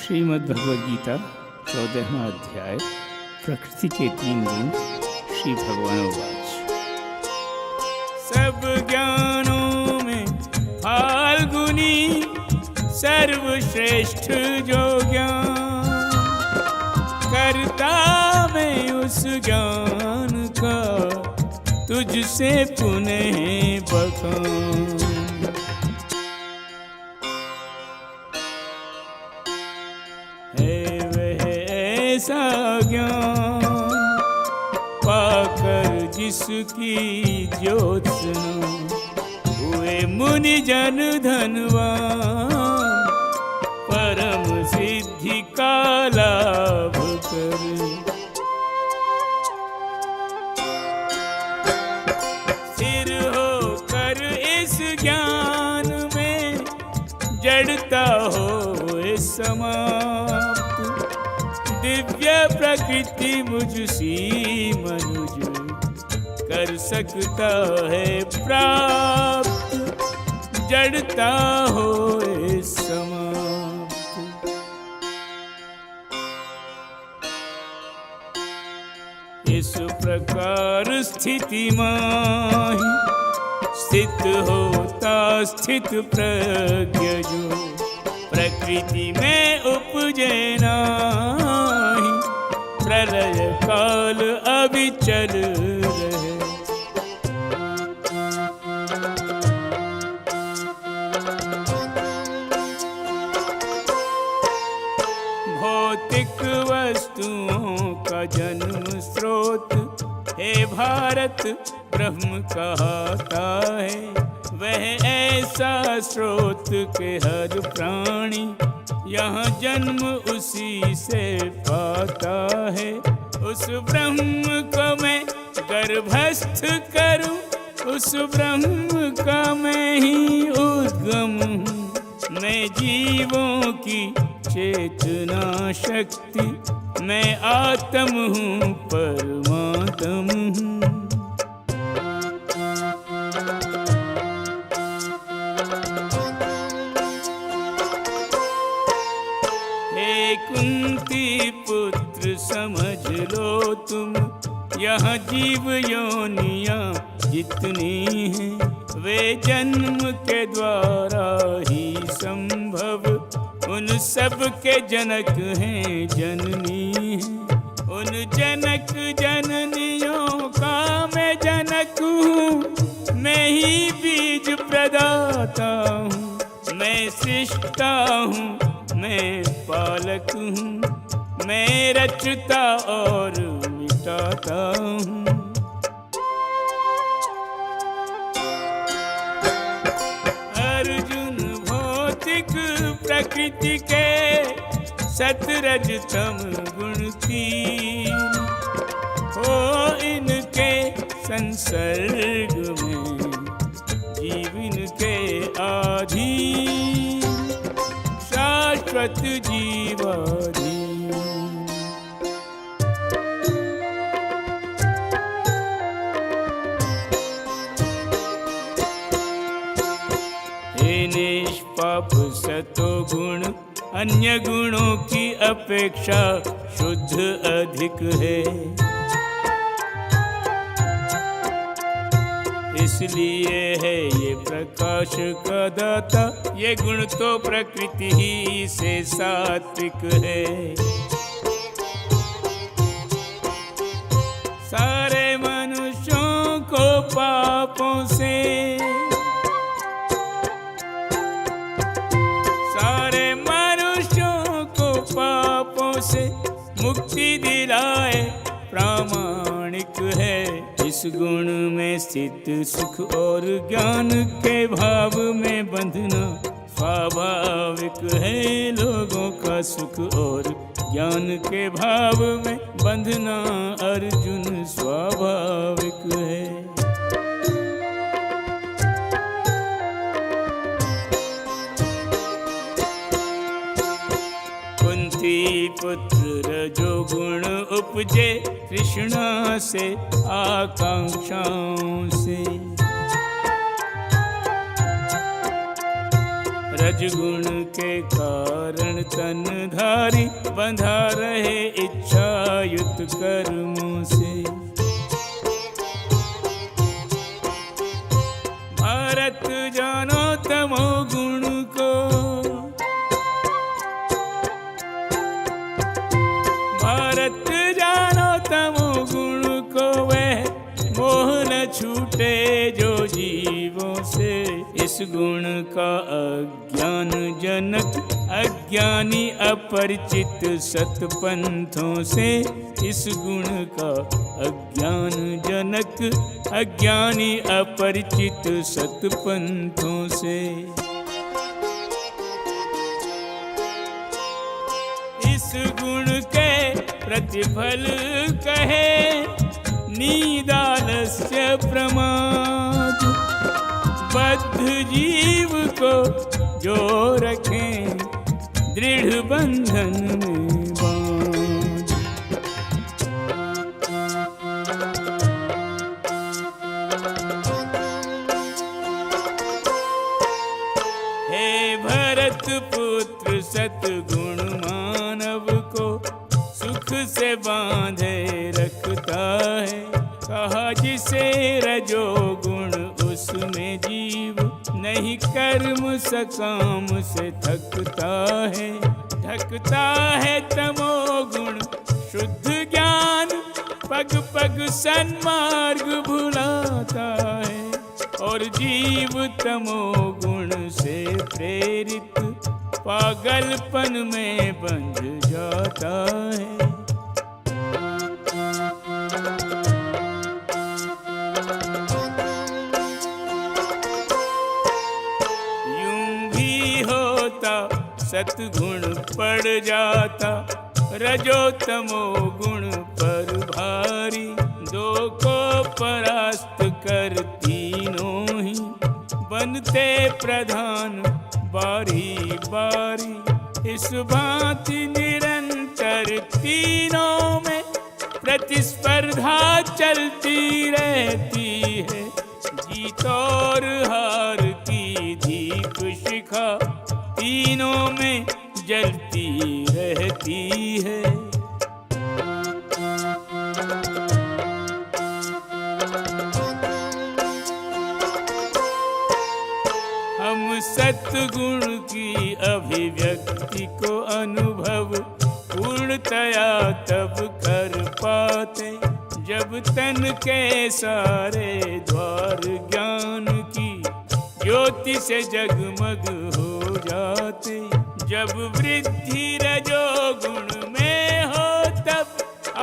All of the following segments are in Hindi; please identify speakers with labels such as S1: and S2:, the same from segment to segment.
S1: श्रीमद् भगवद गीता 14वां अध्याय प्रकृति के 3 गुण। श्री भगवान उवाच। सब ज्ञानों में फाल्गुनी सर्वश्रेष्ठ जो ज्ञान, करता मैं उस ज्ञान का तुझसे पुनः बखान। ऐसा ज्ञान पाकर जिसकी ज्योत हुए मुनि जन धनवान, परम सिद्धि का लाभ कर। स्थिर होकर इस ज्ञान में जड़ता हो इस समाप्त, दिव्य प्रकृति मुझसी मनुज कर सकता है प्राप्त, जड़ता हो समाप्त। इस प्रकार स्थिति माही स्थित होता स्थित प्रज्ञ जो, प्रकृति में उपजे नाही, प्रलय काल अविचल रहे। भौतिक वस्तुओं का जन्म स्रोत हे भारत ब्रह्म कहता है। वह ऐसा स्रोत के हर प्राणी यहाँ जन्म उसी से पाता है। उस ब्रह्म को मैं गर्भस्थ करूं, उस ब्रह्म का मैं ही उद्गम हूँ। मैं जीवों की चेतना शक्ति, मैं आत्म हूँ परमात्म हूँ। कुंती पुत्र समझ लो तुम, यहाँ जीव योनियाँ जितनी हैं, वे जन्म के द्वारा ही संभव। उन सब के जनक हैं जननी हैं, उन जनक जननियों का मैं जनक हूँ। मैं ही बीज प्रदाता हूँ, मैं सृष्टा हूँ, मैं पालक हूँ, मैं रचता और मिटाता हूँ। अर्जुन भौतिक प्रकृति के सतरज तम गुण तीन, हो इनके संसर्ग में जीवन के आधीन, शाश्वत जीवाधीन। हे निष्पाप सतो गुण अन्य गुणों की अपेक्षा शुद्ध अधिक है। इसलिए है ये प्रकाश का दाता, ये गुण तो प्रकृति ही से सात्विक है। सारे मनुष्यों को पापों से, सारे मनुष्यों को पापों से मुक्ति दिलाए प्रामाणिक है। इस गुण में स्थित सुख और ज्ञान के भाव में बंधना स्वाभाविक है। लोगों का सुख और ज्ञान के भाव में बंधना अर्जुन स्वाभाविक है। कुंती पुत्र रजोगुण उपजे तृष्णा से आकांक्षाओं से, रजगुण के कारण तन धारी बंधा रहे इच्छायुत कर्मों से। भारत जानो तमो गुण को, भारत जानो तमो गुण को, वह मोह न छूटे जो जीवों से। इस गुण का अज्ञान जनक अज्ञानी अपरिचित सतपंथों से। इस गुण का अज्ञान जनक अज्ञानी अपरिचित सतपंथों से। इस गुण के प्रतिफल कहे नीदालस्य प्रमाद। बद्ध जीव को जो रखें दृढ़ बंधन में बांध। हे भरत पुत्र सतगुण मानव को सुख से बांधे रखता है। कहा जिसे रजोगुण उसमें जीव नहीं कर्म सकाम से थकता है। ढकता है तमोगुण शुद्ध ज्ञान, पग पग सन्मार्ग भुलाता है। और जीव तमोगुण से प्रेरित पागलपन में बंध जाता है। सतगुण पड़ जाता रजो तमो गुण पर भारी। दो को परास्त कर तीनों ही बनते प्रधान बारी बारी। इस भांति निरंतर तीनों में प्रतिस्पर्धा चलती रहती है। जीत और हार की दीप शिखा तीनों में जलती रहती है। हम सत्गुण की अभिव्यक्ति को अनुभव पूर्णतया तब कर पाते जब तन के सारे द्वार ज्ञान की ज्योति से जगमग हो जाते। जब वृद्धि रजोगुण में हो तब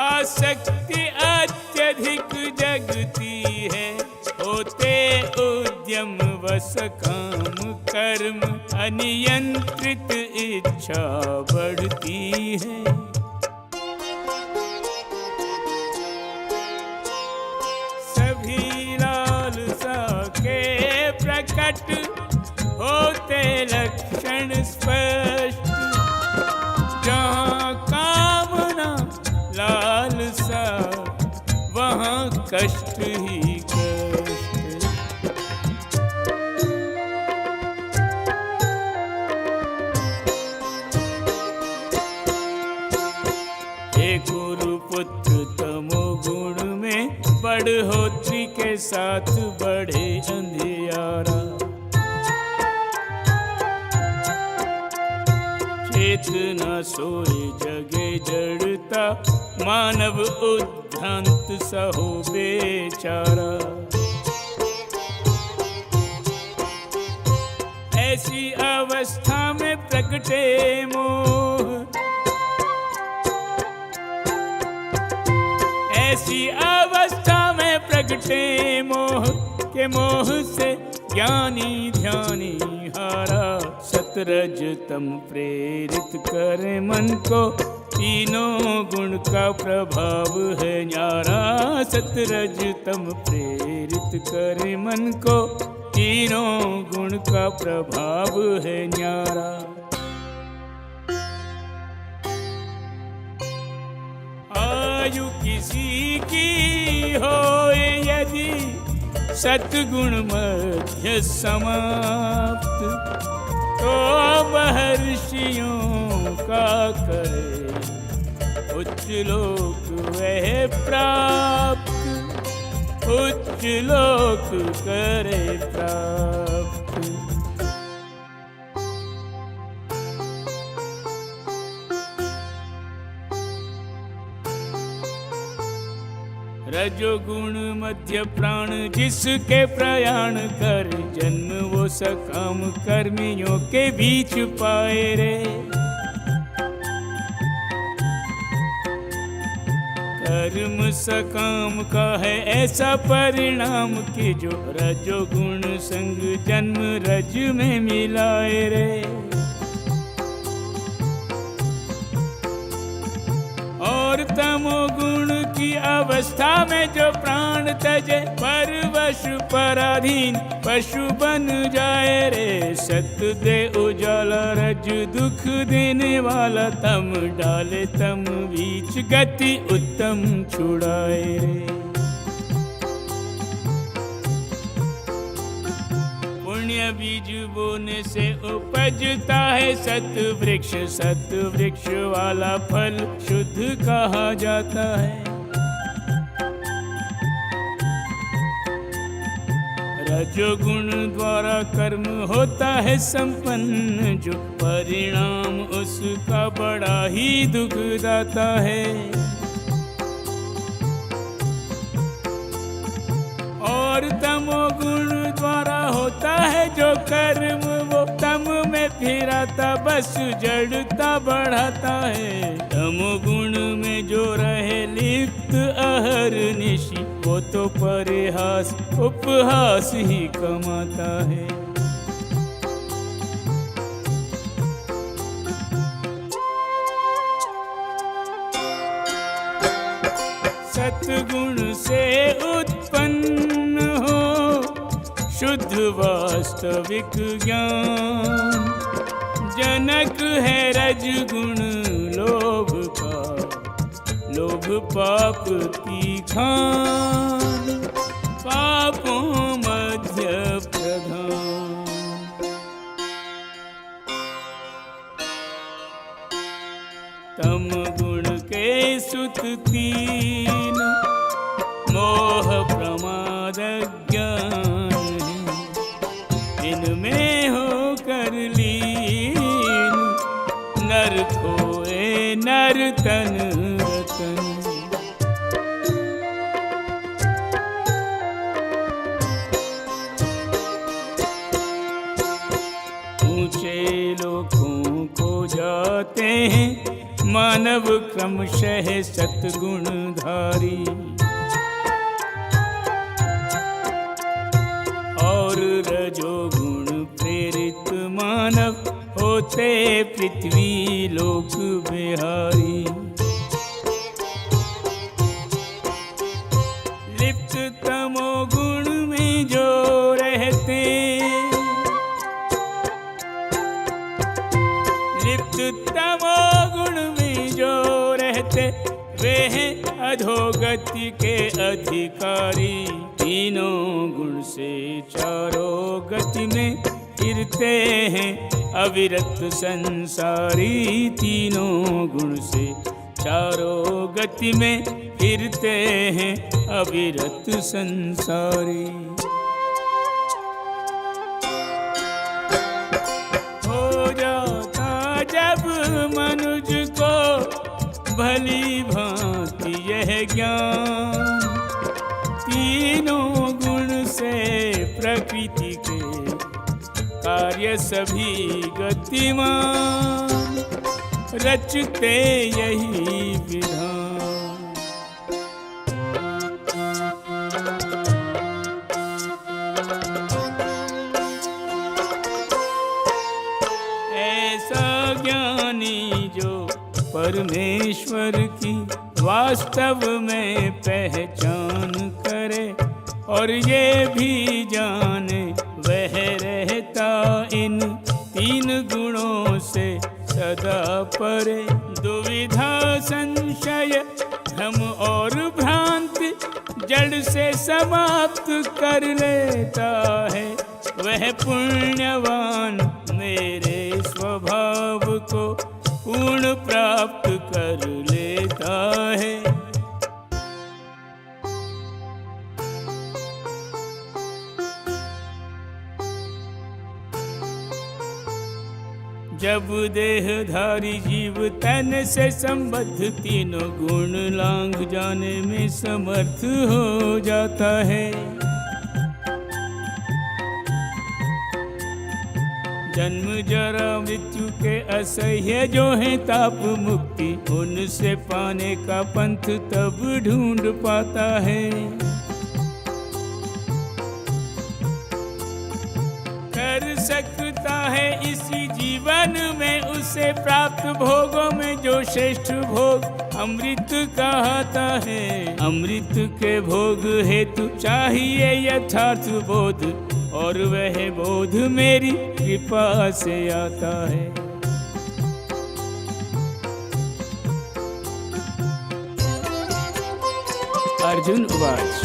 S1: आसक्ति अत्यधिक जगती है। होते उद्यम वश काम कर्म अनियंत्रित इच्छा बढ़ती है। सभी लालसा के प्रकट होते लक्षण स्पष्ट। जहाँ कामना लालसा वहाँ कष्ट ही कष्ट। हे गुरुपुत्र तमोगुण में बढ़ोतरी के साथ बढ़े अंधियारा। चेतना सोए जगे जड़ता मानव उद्भ्रांत सा हो बेचारा। ऐसी अवस्था में प्रगटे मोह, ऐसी अवस्था में प्रगटे मोह के मोह से ज्ञानी ध्यानी हारा। सतरज तम प्रेरित करे मन को तीनों गुण का प्रभाव है न्यारा। सतरज तम प्रेरित करे मन को तीनों गुण का प्रभाव है न्यारा। आयु किसी की हो यदि सतगुण मध्य समाप्त, तो महर्षियों का करे, उच्च लोक वह प्राप्त, उच्च लोक करे प्राप्त। रजोगुण मध्य प्राण जिसके प्रयाण कर, जन्म वो सकाम कर्मियों के बीच पाए रे। कर्म सकाम का है ऐसा परिणाम कि जो रजोगुण संग जन्म रज में मिलाए रे। और तमोगुण की अवस्था में जो प्राण तजे, परवश पराधीन पशु बन जाए रे। सत्य दे उजाला रज दुख देने वाला, तम डाले तम बीच गति उत्तम छुड़ाए रे। पुण्य बीज बोने से उपजता है सत वृक्ष, सत वृक्ष वाला फल शुद्ध कहा जाता है। रजोगुण द्वारा कर्म होता है संपन्न, जो परिणाम उसका बड़ा ही दुखदाता है। और तमोगुण द्वारा होता है जो कर्म, वो तम में फिराता बस जड़ता बढ़ाता है। तमोगुण में जो रहे लिप्त अहर्निशि, वो तो परिहास उपहास ही कमाता है। सतगुण से उत्पन्न हो शुद्ध वास्तविक ज्ञान, जनक है रजगुण लोभ का, लोभ पाप की खान, पापों मध्य प्रधान। तम गुण के सुत तीन, मोह प्रमाद ज्ञान, इनमें हो कर लीन, नर खोए नर तन रतन। ऊंचे लोकों को जाते हैं मानव क्रमशः सतगुणधारी, और रजोगुण प्रेरित मानव होते पृथ्वी लोक बिहारी। लिप्त तमोगुण में जो रहते, लिप्त तमोगुण में जो रहते, वे हैं अधोगति के अधिकारी। तीनों गुण से चारों गति में फिरते हैं अविरत संसारी। तीनों गुण से चारों गति में फिरते हैं अविरत संसारी। हो जाता जब मनुज को भली भांति यह ज्ञान, तीनों गुण से प्रकृति के कार्य सभी गतिमान, रचते यही विधान। ऐसा ज्ञानी जो परमेश्वर की वास्तव में पहचान करे, और ये भी जाने वह रहता इन तीन गुणों से सदा परे। दुविधा संशय भ्रम और भ्रांति जड़ से समाप्त कर लेता है, वह पुण्यवान मेरे स्वभाव को पूर्ण प्राप्त कर लेता है। जब देहधारी जीव तन से संबद्ध तीनों गुण लांघ जाने में समर्थ हो जाता है, जन्म जरा मृत्यु के असह्य जो है ताप मुक्ति, उनसे पाने का पंथ तब ढूंढ पाता है। कर सकता है इसी जीवन में उसे प्राप्त भोगों में जो श्रेष्ठ भोग अमृत कहता है। अमृत के भोग हेतु चाहिए यथार्थ बोध, और वह बोध मेरी कृपा से आता है। अर्जुन उवाच,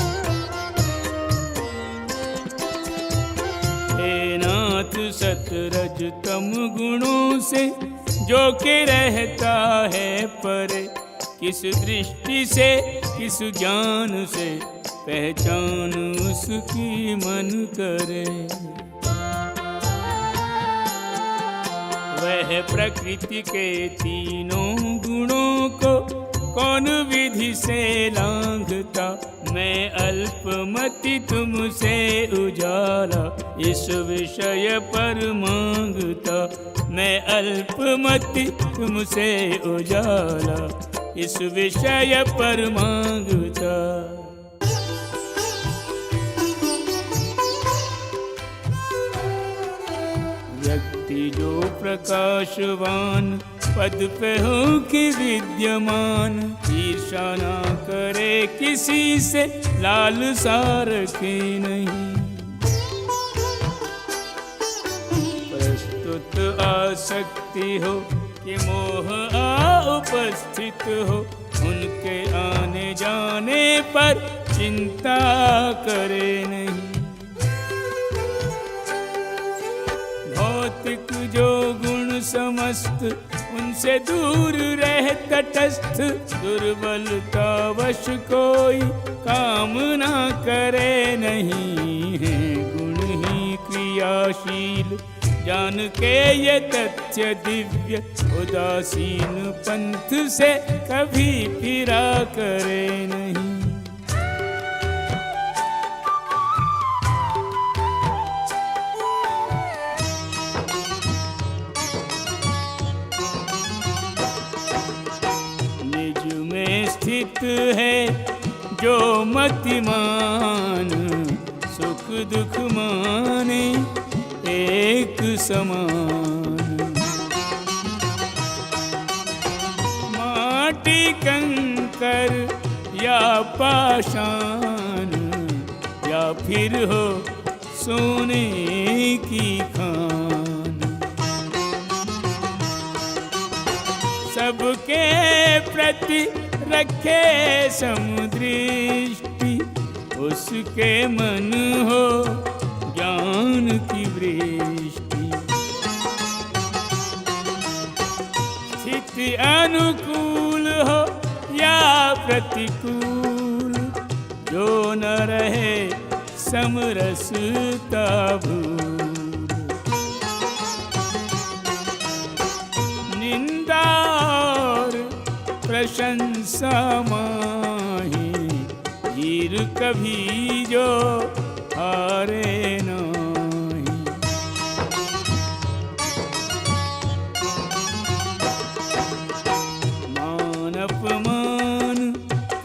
S1: हे नाथ सतरज तम गुणों से जो के रहता है परे, किस दृष्टि से किस ज्ञान से पहचान उसकी मन करे। वह प्रकृति के तीनों गुणों को कौन विधि से लांघता, मैं अल्पमति तुमसे उजाला इस विषय पर मांगता। मैं अल्पमति तुमसे उजाला इस विषय पर मांगता। व्यक्ति जो प्रकाशवान पद पे हो कि विद्यमान, ईर्षा ना करे किसी से लालसा रखे नहीं। प्रस्तुत आसक्ति हो कि मोह आ उपस्थित हो, उनके आने जाने पर चिंता करे नहीं। भौतिक जो गुण समस्त उनसे दूर रह तटस्थ, दुर्बलता वश कोई काम ना करे नहीं है। गुण ही क्रियाशील जान के ये तथ्य दिव्य, उदासीन पंथ से कभी फिरा करे नहीं। स्थित है जो मतिमान, सुख दुख माने एक समान। माटी कंकर या पाषाण, या फिर हो सोने की खान। सबके प्रति रखे समदृष्टि, उसके मन हो ज्ञान की वृष्टि। स्थिति अनुकूल हो या प्रतिकूल, जो न रहे समरसता भूल। निंदा और प्रशंसा माही, हीर कभी जो हारे नहीं। मान अपमान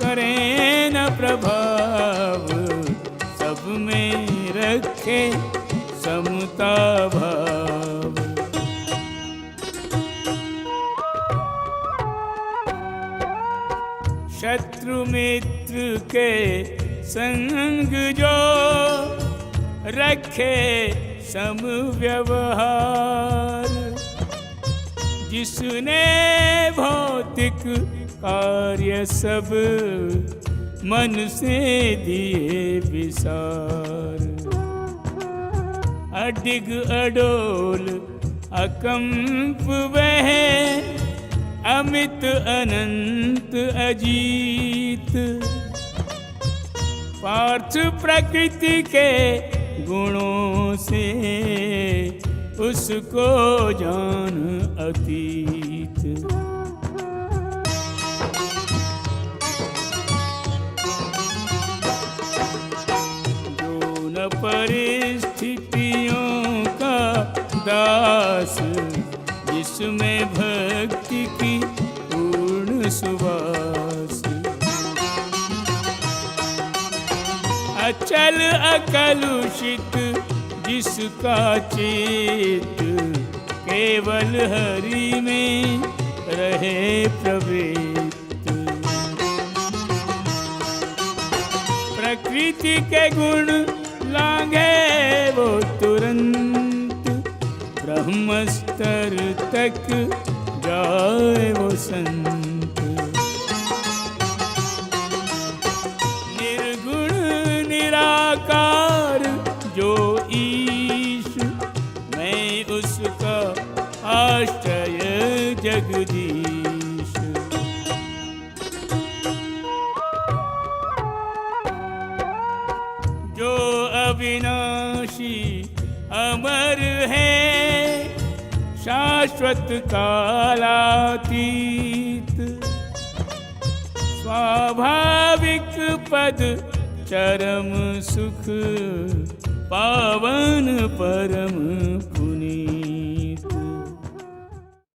S1: करें न प्रभाव, सब में रखे समता भाव। शत्रु मित्र के संग जो रखे सम व्यवहार, जिसने भौतिक कार्य सब मन से दिए विसार। अडिग अडोल अकंप वह अमित अनंत अजीत। पार्थ प्रकृति के गुणों से उसको जान अतीत। जो न परिस्थितियों का दास, जिसमें भक्ति की पूर्ण सुवास। अचल अकलुषित जिसका चित, केवल हरि में रहे प्रवृत्त। प्रकृति के गुण लांघे वो तुरंत, ब्रह्म स्तर तक जाए वो संत। निर्गुण निराकार जो ईश, मैं उसका आश्रय जगदीश। जो अविनाशी अमर है, शाश्वत कालातीत। स्वाभाविक पद चरम सुख, पावन परम